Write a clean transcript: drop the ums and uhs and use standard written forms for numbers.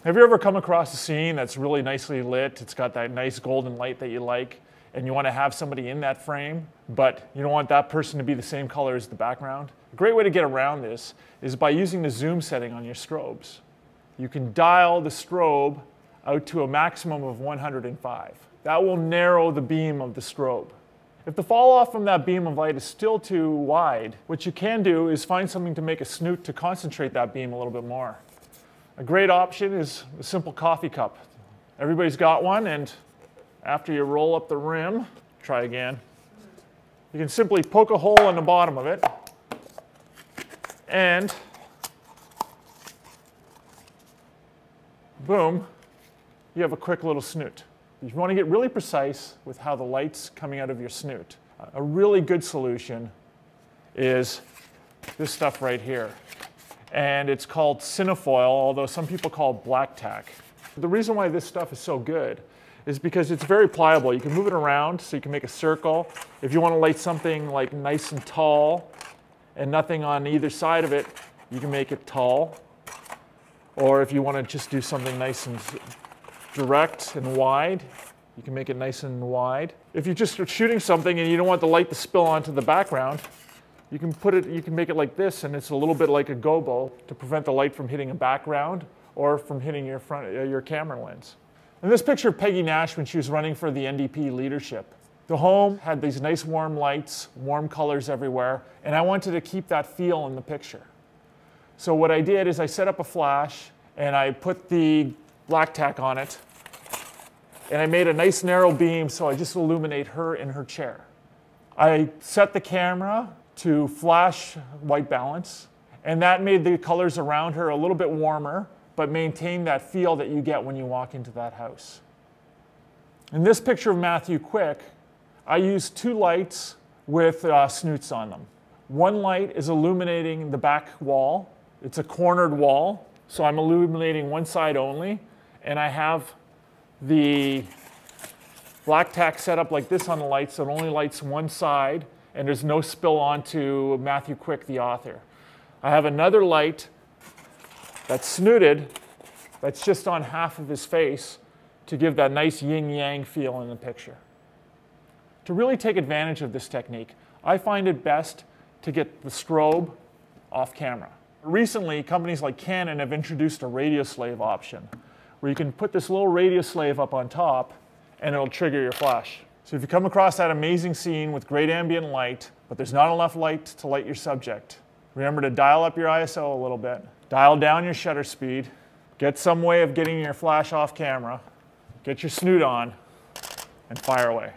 Have you ever come across a scene that's really nicely lit, it's got that nice golden light that you like, and you want to have somebody in that frame, but you don't want that person to be the same color as the background? A great way to get around this is by using the zoom setting on your strobes. You can dial the strobe out to a maximum of 105. That will narrow the beam of the strobe. If the fall off from that beam of light is still too wide, what you can do is find something to make a snoot to concentrate that beam a little bit more. A great option is a simple coffee cup. Everybody's got one, and after you roll up the rim, try again, you can simply poke a hole in the bottom of it, and boom, you have a quick little snoot. If you want to get really precise with how the light's coming out of your snoot, a really good solution is this stuff right here. And it's called cinefoil, although some people call it black tack. The reason why this stuff is so good is because it's very pliable. You can move it around, so you can make a circle. If you want to light something like nice and tall and nothing on either side of it, you can make it tall. Or if you want to just do something nice and direct and wide, you can make it nice and wide. If you're just shooting something and you don't want the light to spill onto the background, you can make it like this, and it's a little bit like a gobo to prevent the light from hitting a background or from hitting your camera lens. In this picture of Peggy Nash when she was running for the NDP leadership, the home had these nice warm lights, warm colors everywhere, and I wanted to keep that feel in the picture. So what I did is I set up a flash and I put the black tack on it, and I made a nice narrow beam so I just illuminate her in her chair. I set the camera to flash white balance, and that made the colors around her a little bit warmer, but maintained that feel that you get when you walk into that house. In this picture of Matthew Quick, I used two lights with snoots on them. One light is illuminating the back wall. It's a cornered wall, so I'm illuminating one side only, and I have the black tack set up like this on the light, so it only lights one side, and there's no spill onto Matthew Quick, the author. I have another light that's snooted, that's just on half of his face to give that nice yin-yang feel in the picture. To really take advantage of this technique, I find it best to get the strobe off camera. Recently, companies like Canon have introduced a radio slave option, where you can put this little radio slave up on top, and it'll trigger your flash. So if you come across that amazing scene with great ambient light, but there's not enough light to light your subject, remember to dial up your ISO a little bit, dial down your shutter speed, get some way of getting your flash off camera, get your snoot on, and fire away.